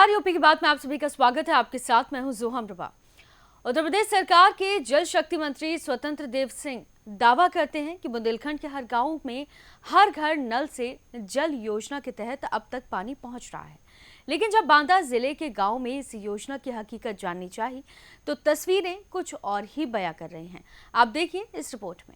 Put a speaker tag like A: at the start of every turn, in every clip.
A: नमस्कार, यूपी की बात में आप सभी का स्वागत है। आपके साथ मैं हूं जोहम रबा। उत्तर प्रदेश सरकार के जल शक्ति मंत्री स्वतंत्र देव सिंह दावा करते हैं कि बुंदेलखंड के हर गांव में हर घर नल से जल योजना के तहत अब तक पानी पहुंच रहा है। लेकिन जब बांदा जिले के गांव में इस योजना की हकीकत जाननी चाहिए तो तस्वीरें कुछ और ही बयां कर रही हैं। आप देखिए इस रिपोर्ट में।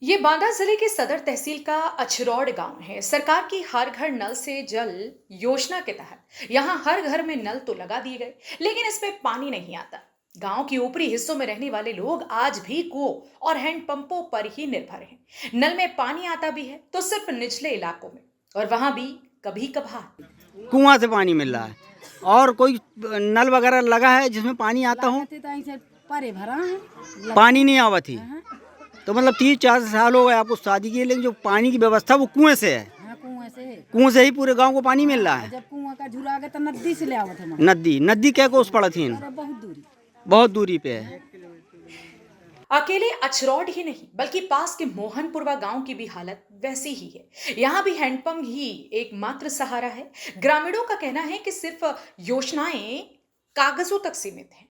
B: ये बांदा जिले के सदर तहसील का अछरौड़ गांव है। सरकार की हर घर नल से जल योजना के तहत यहाँ हर घर में नल तो लगा दिए गए, लेकिन इसमें पानी नहीं आता। गांव के ऊपरी हिस्सों में रहने वाले लोग आज भी कुओं और हैंडपंपों पर ही निर्भर हैं। नल में पानी आता भी है तो सिर्फ निचले इलाकों में, और वहां भी कभी कभार
C: कुआं से पानी मिल रहा है और कोई नल वगैरह लगा है जिसमें पानी आता हो, पानी नहीं आवा थी। तो मतलब 30-40 साल हो गए आपको शादी किए, लेकिन जो पानी की व्यवस्था वो कुएं से है। कुएं से ही पूरे गांव को पानी मिल रहा है।
D: जब कुआं का झुरा गया तो नदी से ले आवत है।
C: नदी क्या कोस पड़ा थी, बहुत दूरी पे है।
B: अकेले अछरौड़ ही नहीं बल्कि पास के मोहनपुरवा गांव की भी हालत वैसी ही है। यहाँ भी हैंडपंप ही एकमात्र सहारा है। ग्रामीणों का कहना है कि सिर्फ योजनाएं कागजों तक सीमित हैं।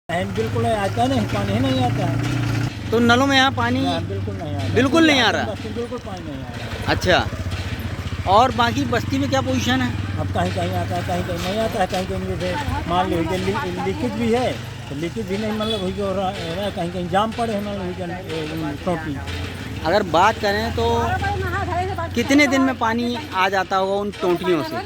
E: बिल्कुल आता नहीं, पानी नहीं आता है।
C: तो नलों में यहाँ पानी
E: बिल्कुल नहीं आ रहा,
C: बिल्कुल नहीं आ रहा।
E: बिल्कुल पानी नहीं आ रहा।
C: अच्छा, और बाकी बस्ती में क्या पोजीशन है?
E: अब कहीं कहीं आता है, कहीं कहीं नहीं आता है। कहीं कहीं जैसे मान लीजिए लीकेज भी है तो लीकेज भी नहीं, मतलब वही जो रहा है, कहीं कहीं जाम पड़े हैं, मतलब टोटी।
C: अगर बात करें तो कितने दिन में पानी आ जाता होगा उन टोंटियों से?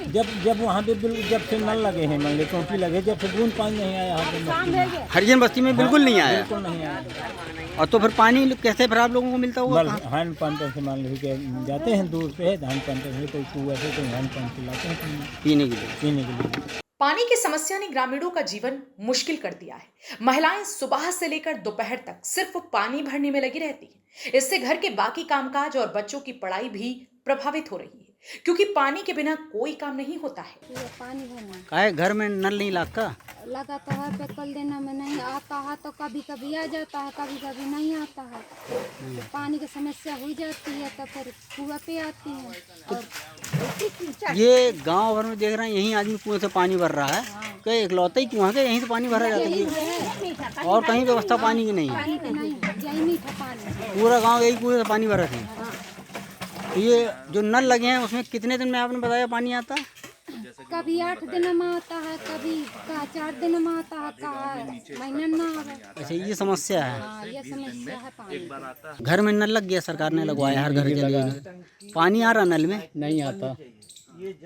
E: जब वहाँ पे जब से नल लगे हैं, मान ली टोटी लगे, जब से बूंद पानी नहीं आया
C: हरिजन बस्ती में बिल्कुल नहीं आया।
E: बिल्कुल नहीं आया।
C: और तो फिर पानी कैसे फिर आप लोगों को मिलता होगा?
E: हैंड पंप से मान लीजिए जाते हैं दूर पे, हैंड पंप से कोई कुआं से कोई हैंड पंप से लाते हैं
C: पीने के लिए।
B: पानी की समस्या ने ग्रामीणों का जीवन मुश्किल कर दिया है। महिलाएं सुबह से लेकर दोपहर तक सिर्फ पानी भरने में लगी रहती हैं। इससे घर के बाकी कामकाज और बच्चों की पढ़ाई भी प्रभावित हो रही है, क्योंकि पानी के बिना कोई काम नहीं होता है।
D: पानी भरना
C: काहे घर में नल नहीं लगा?
D: लगाता है पे कल देना में नहीं आता है तो कभी कभी आ जाता है, कभी कभी नहीं आता है। तो पानी की समस्या हो जाती है तो फिर कुआं पे आती है। और
C: ये गांव भर में देख रहे हैं यही आदमी कुएं से पानी भर रहा है। क्या इकलौता ही कुआं है, यहीं से पानी भरा जाता है और कहीं व्यवस्था पानी की नहीं है?
D: पानी का नहीं, यही मीठा पानी।
C: पूरा गांव यही कुएं से पानी भरा था। तो ये जो नल लगे हैं उसमें कितने दिन में आपने बताया पानी आता है?
D: कभी 8 दिन में आता है, कभी 4 दिन में आता है, महीना ना आवे।
C: अच्छा, ये समस्या है।
D: हाँ, ये समस्या है पानी।
C: घर में नल लग गया, सरकार ने लगवाया, हर घर के लिए पानी आ रहा। नल में
E: नहीं आता।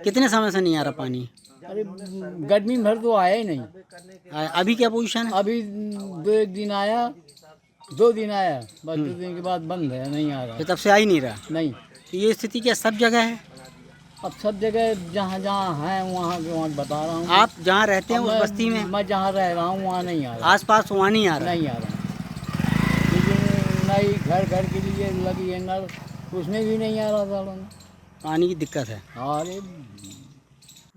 C: कितने समय से नहीं आ रहा पानी?
E: अरे गर्मी भर तो आया ही नहीं।
C: अभी क्या पोजीशन है?
E: अभी 1 दिन आया, 2 दिन आया, बस 2 दिन के बाद बंद है, नहीं आ रहा।
C: तो तब से आ ही नहीं रहा।
E: नहीं,
C: तो ये स्थिति क्या सब जगह है?
E: अब सब जगह जहाँ जहाँ है वहाँ बता रहा हूँ।
C: आप जहाँ रहते हैं उस बस्ती में?
E: मैं जहाँ रह रहा हूँ वहाँ नहीं आ रहा।
C: आसपास वहाँ नहीं आ रहा?
E: नहीं आ रहा। लेकिन नई घर के लिए लगी है नल, उसमें भी नहीं आ रहा था।
C: पानी की दिक्कत है।
E: अरे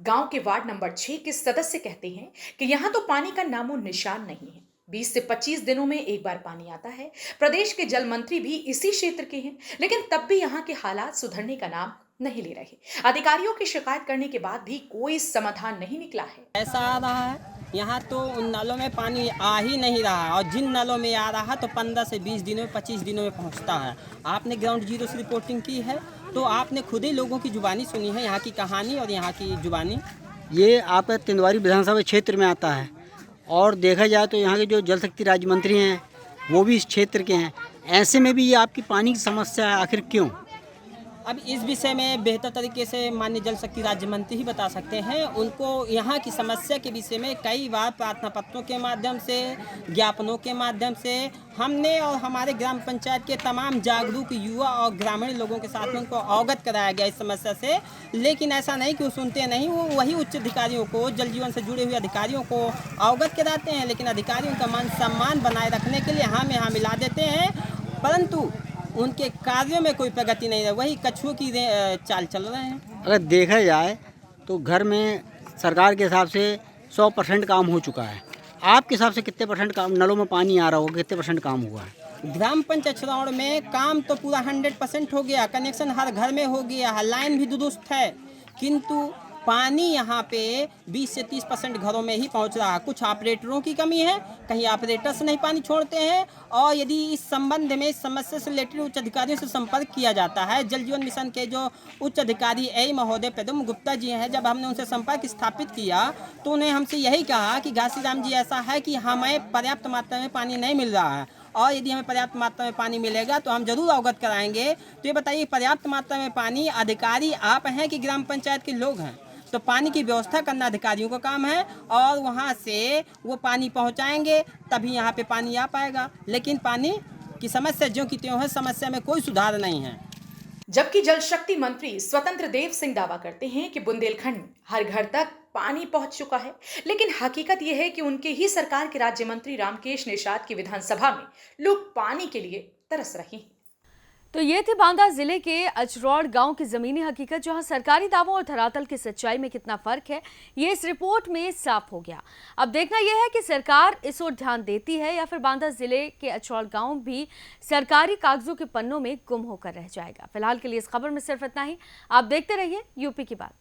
B: गांव के वार्ड नंबर 6 के सदस्य कहते हैं कि यहाँ तो पानी का नामो निशान नहीं है। 20 से 25 दिनों में एक बार पानी आता है। प्रदेश के जल मंत्री भी इसी क्षेत्र के हैं, लेकिन तब भी यहाँ के हालात सुधरने का नाम नहीं ले रहे। अधिकारियों की शिकायत करने के बाद भी कोई समाधान नहीं निकला है।
F: ऐसा आ रहा है यहाँ तो उन नलों में पानी आ ही नहीं रहा है, और जिन नलों में आ रहा है तो 15 से 20 दिनों में 25 दिनों में पहुँचता है। आपने ग्राउंड जीरो से रिपोर्टिंग की है तो आपने खुद ही लोगों की जुबानी सुनी है, यहाँ की कहानी और यहाँ की जुबानी।
C: ये आपका तिंदवारी विधानसभा क्षेत्र में आता है और देखा जाए तो यहाँ के जो जल शक्ति राज्य मंत्री हैं वो भी इस क्षेत्र के हैं। ऐसे में भी ये आपकी पानी की समस्या है, आखिर क्यों?
F: अब इस विषय में बेहतर तरीके से माननीय जल शक्ति राज्य मंत्री ही बता सकते हैं। उनको यहाँ की समस्या के विषय में कई बार प्रार्थना पत्रों के माध्यम से, ज्ञापनों के माध्यम से हमने और हमारे ग्राम पंचायत के तमाम जागरूक युवा और ग्रामीण लोगों के साथ में उनको अवगत कराया गया इस समस्या से। लेकिन ऐसा नहीं कि वो सुनते नहीं, वो वही उच्च अधिकारियों को, जल जीवन से जुड़े हुए अधिकारियों को अवगत कराते हैं, लेकिन अधिकारियों का मान सम्मान बनाए रखने के लिए हम यहाँ मिला देते हैं, परंतु उनके कार्यों में कोई प्रगति नहीं है, वही कछुओं की चाल चल रहे हैं।
C: अगर देखा जाए तो घर में सरकार के हिसाब से 100% काम हो चुका है। आपके हिसाब से कितने % काम नलों में पानी आ रहा होगा, कितने % काम हुआ है?
F: ग्राम पंचायत चुनाव में काम तो पूरा 100% हो गया, कनेक्शन हर घर में हो गया है, लाइन भी दुरुस्त है, किंतु पानी यहाँ पे 20 से 30% घरों में ही पहुँच रहा है। कुछ ऑपरेटरों की कमी है, कहीं ऑपरेटर्स नहीं पानी छोड़ते हैं। और यदि इस संबंध में इस समस्या से रिलेटेड उच्च अधिकारियों से संपर्क किया जाता है, जल जीवन मिशन के जो उच्च अधिकारी ए महोदय प्रद्युम्न गुप्ता जी हैं, जब हमने उनसे संपर्क स्थापित किया तो उन्हें हमसे यही कहा कि घासीराम जी ऐसा है कि हमें पर्याप्त मात्रा में पानी नहीं मिल रहा है, और यदि हमें पर्याप्त मात्रा में पानी मिलेगा तो हम जरूर अवगत कराएंगे। तो ये बताइए, पर्याप्त मात्रा में पानी अधिकारी आप हैं कि ग्राम पंचायत के लोग हैं? तो पानी की व्यवस्था करना अधिकारियों का काम है, और वहाँ से वो पानी पहुँचाएंगे तभी यहाँ पे पानी आ पाएगा। लेकिन पानी की समस्या ज्यों की त्यों है, समस्या में कोई सुधार नहीं है।
B: जबकि जल शक्ति मंत्री स्वतंत्र देव सिंह दावा करते हैं कि बुंदेलखंड हर घर तक पानी पहुंच चुका है, लेकिन हकीकत यह है कि उनके ही सरकार के राज्य मंत्री रामकेश निषाद की विधानसभा में लोग पानी के लिए तरस रहे हैं।
A: तो ये थी बांदा जिले के अचरौड़ गांव की जमीनी हकीकत, जहां सरकारी दावों और धरातल की सच्चाई में कितना फर्क है ये इस रिपोर्ट में साफ हो गया। अब देखना यह है कि सरकार इस ओर ध्यान देती है या फिर बांदा जिले के अचरौड़ गांव भी सरकारी कागजों के पन्नों में गुम होकर रह जाएगा। फिलहाल के लिए इस खबर में सिर्फ इतना ही। आप देखते रहिए यूपी की बात।